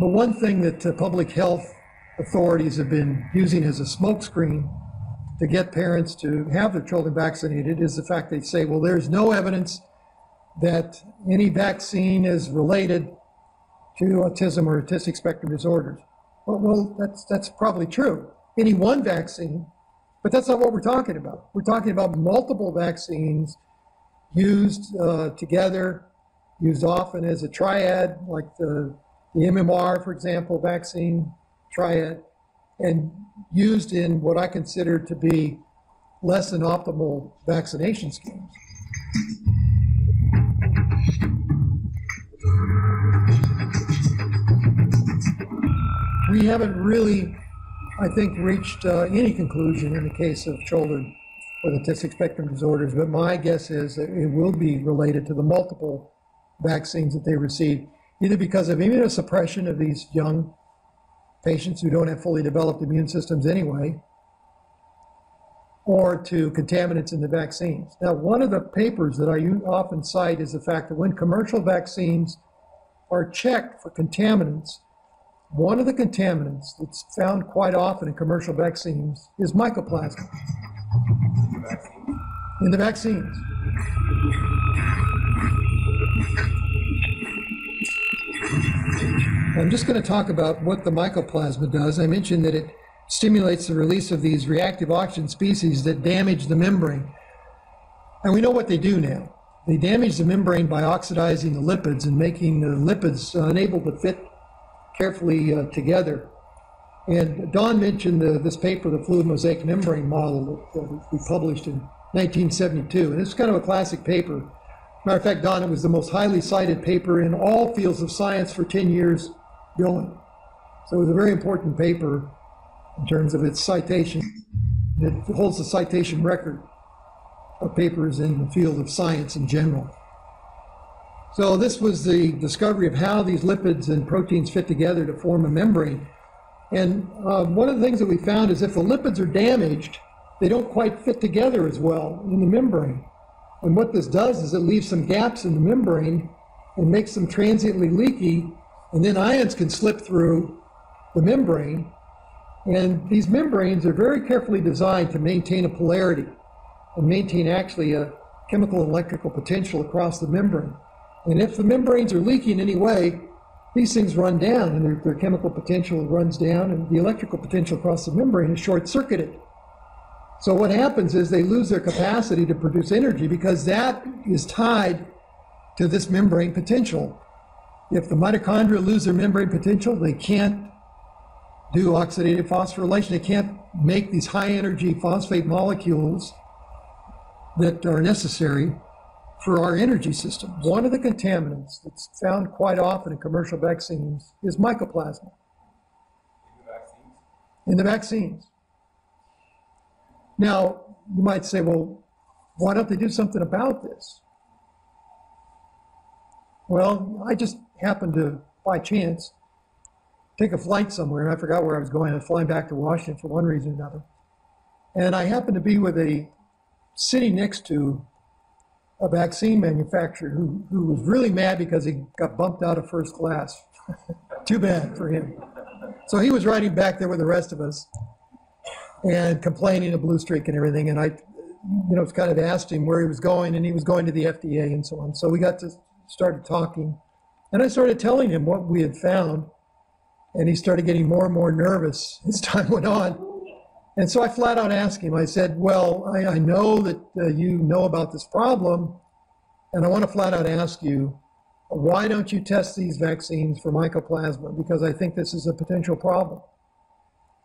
But one thing that public health authorities have been using as a smokescreen to get parents to have their children vaccinated is the fact they say, well, there's no evidence that any vaccine is related to autism or autistic spectrum disorders. Well, that's probably true. Any one vaccine, but that's not what we're talking about. We're talking about multiple vaccines used together, used often as a triad, like the MMR, for example, vaccine triad, and used in what I consider to be less than optimal vaccination schemes. We haven't really, I think, reached any conclusion in the case of children with autistic spectrum disorders, but my guess is that it will be related to the multiple vaccines that they receive, either because of immunosuppression of these young patients who don't have fully developed immune systems anyway, or to contaminants in the vaccines. Now, one of the papers that I often cite is the fact that when commercial vaccines are checked for contaminants, one of the contaminants that's found quite often in commercial vaccines is mycoplasma. In the vaccines. I'm just going to talk about what the mycoplasma does. I mentioned that it stimulates the release of these reactive oxygen species that damage the membrane. And we know what they do now. They damage the membrane by oxidizing the lipids and making the lipids unable to fit carefully together. And Don mentioned this paper, the fluid mosaic membrane model that we published in 1972. And it's kind of a classic paper. Matter of fact, Don, it was the most highly cited paper in all fields of science for 10 years going. So it was a very important paper in terms of its citation. It holds the citation record of papers in the field of science in general. So this was the discovery of how these lipids and proteins fit together to form a membrane. And one of the things that we found is if the lipids are damaged, they don't quite fit together as well in the membrane. And what this does is it leaves some gaps in the membrane and makes them transiently leaky, and then ions can slip through the membrane. And these membranes are very carefully designed to maintain a polarity and maintain actually a chemical and electrical potential across the membrane. And if the membranes are leaking in any way, these things run down and their chemical potential runs down and the electrical potential across the membrane is short-circuited. So what happens is they lose their capacity to produce energy because that is tied to this membrane potential. If the mitochondria lose their membrane potential, they can't do oxidative phosphorylation. They can't make these high-energy phosphate molecules that are necessary for our energy system. One of the contaminants that's found quite often in commercial vaccines is mycoplasma. In the vaccines. Now, you might say, well, why don't they do something about this? Well, I just happened to, by chance, take a flight somewhere, and I forgot where I was going. I was flying back to Washington for one reason or another. And I happened to be sitting next to a vaccine manufacturer who was really mad because he got bumped out of first class. Too bad for him. So he was riding back there with the rest of us and complaining of blue streak and everything. And I, kind of asked him where he was going, and he was going to the FDA and so on. So we started talking, and I started telling him what we had found, and he started getting more and more nervous as time went on. And so I flat out asked him, I said, well, I know that you know about this problem, and I want to flat out ask you, why don't you test these vaccines for mycoplasma? Because I think this is a potential problem.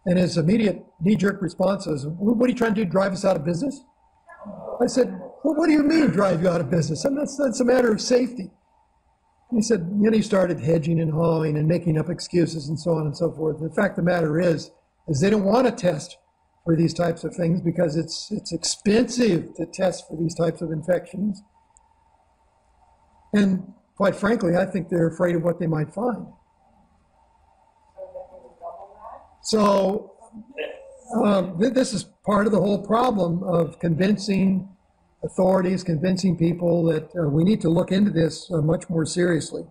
And his immediate knee-jerk response was, what are you trying to do, drive us out of business? I said, well, what do you mean drive you out of business? And that's a matter of safety. And he said, he started hedging and hawing and making up excuses and so on and so forth. The fact of the matter is they don't want to test for these types of things because it's expensive to test for these types of infections. And quite frankly, I think they're afraid of what they might find. So this is part of the whole problem of convincing authorities, convincing people that we need to look into this much more seriously.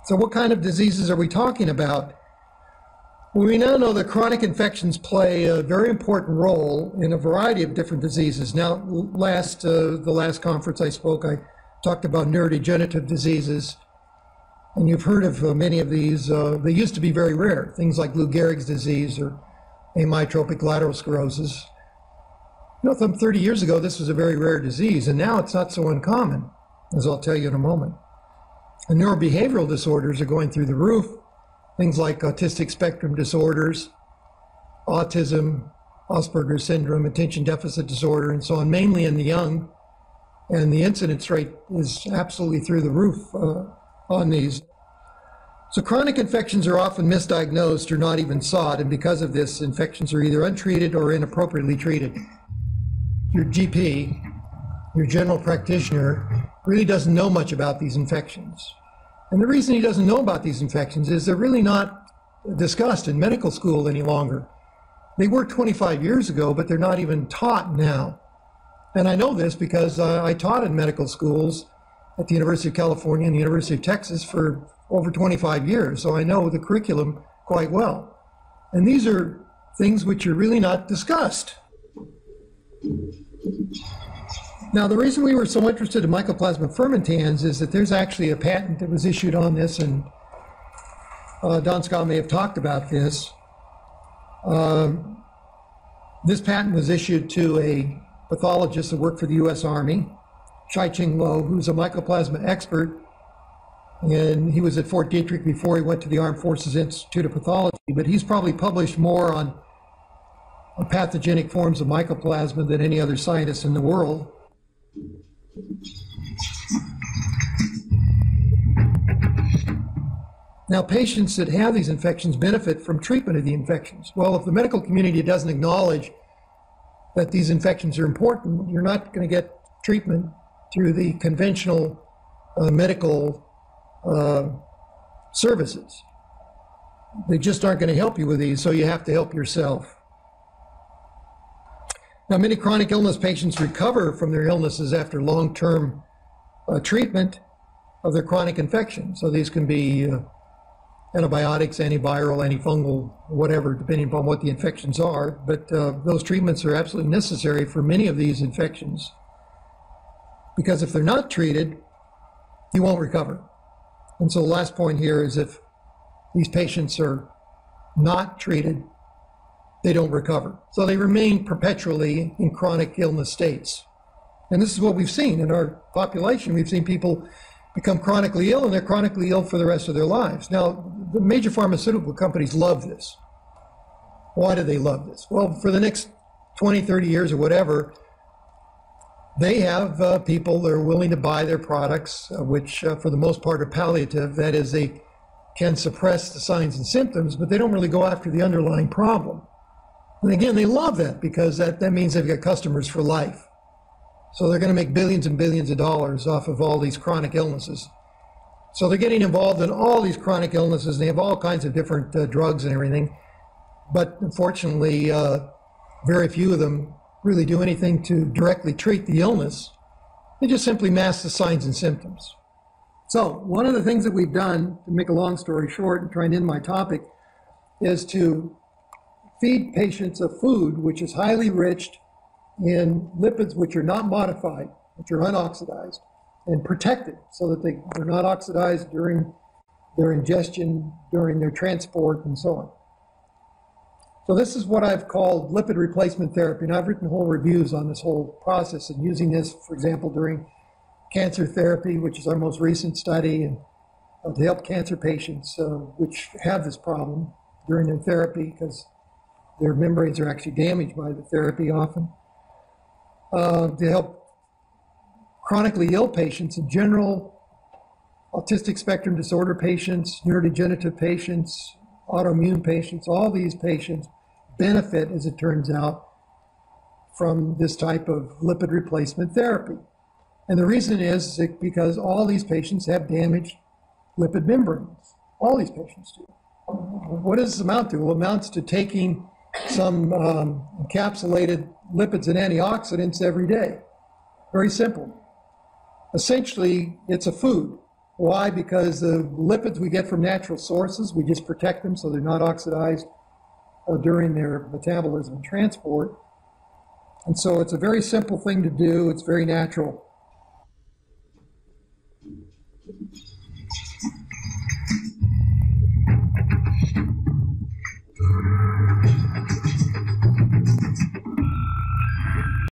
So what kind of diseases are we talking about? Well, we now know that chronic infections play a very important role in a variety of different diseases. Now, the last conference I spoke, I talked about neurodegenerative diseases, and you've heard of many of these. They used to be very rare, things like Lou Gehrig's disease or amyotrophic lateral sclerosis. Some 30 years ago, this was a very rare disease, and now it's not so uncommon, as I'll tell you in a moment. And neurobehavioral disorders are going through the roof. Things like autistic spectrum disorders, autism, Asperger's syndrome, attention deficit disorder, and so on, mainly in the young. And the incidence rate is absolutely through the roof on these. So chronic infections are often misdiagnosed or not even sought, and because of this, infections are either untreated or inappropriately treated. Your GP, your general practitioner, really doesn't know much about these infections. And the reason he doesn't know about these infections is they're really not discussed in medical school any longer. They were 25 years ago, but they're not even taught now. And I know this because I taught in medical schools at the University of California and the University of Texas for over 25 years, so I know the curriculum quite well. And these are things which are really not discussed. Now, the reason we were so interested in Mycoplasma fermentans is that there's actually a patent that was issued on this, and Don Scott may have talked about this. This patent was issued to a pathologist that worked for the U.S. Army, Shai-Ching Lo, who's a mycoplasma expert, and he was at Fort Detrick before he went to the Armed Forces Institute of Pathology, but he's probably published more on pathogenic forms of mycoplasma than any other scientist in the world. Now, patients that have these infections benefit from treatment of the infections. Well, if the medical community doesn't acknowledge that these infections are important, you're not going to get treatment through the conventional medical services. They just aren't going to help you with these, so you have to help yourself. Now, many chronic illness patients recover from their illnesses after long-term treatment of their chronic infection. So these can be antibiotics, antiviral, antifungal, whatever, depending upon what the infections are. But those treatments are absolutely necessary for many of these infections, because if they're not treated, you won't recover. And so the last point here is if these patients are not treated, they don't recover. So they remain perpetually in chronic illness states. And this is what we've seen in our population. We've seen people become chronically ill, and they're chronically ill for the rest of their lives. Now, the major pharmaceutical companies love this. Why do they love this? Well, for the next 20, 30 years or whatever, they have people that are willing to buy their products, which for the most part are palliative. That is, they can suppress the signs and symptoms, but they don't really go after the underlying problem. And again, they love that because that means they've got customers for life. So they're going to make billions and billions of dollars off of all these chronic illnesses. So they're getting involved in all these chronic illnesses. And they have all kinds of different drugs and everything. But unfortunately, very few of them really do anything to directly treat the illness. They just simply mask the signs and symptoms. So one of the things that we've done, to make a long story short and try and end my topic, is to feed patients a food which is highly enriched in lipids which are not modified, which are unoxidized, and protected so that they're not oxidized during their ingestion, during their transport, and so on. So this is what I've called lipid replacement therapy, and I've written whole reviews on this whole process and using this, for example, during cancer therapy, which is our most recent study, and to help cancer patients which have this problem during their therapy because their membranes are actually damaged by the therapy often. To help chronically ill patients in general, autistic spectrum disorder patients, neurodegenerative patients, autoimmune patients, all these patients benefit, as it turns out, from this type of lipid replacement therapy. And the reason is because all these patients have damaged lipid membranes. All these patients do. What does this amount to? Well, it amounts to taking some encapsulated lipids and antioxidants every day. Very simple. Essentially, it's a food. Why? Because the lipids we get from natural sources, we just protect them so they're not oxidized during their metabolism and transport. And so it's a very simple thing to do. It's very natural.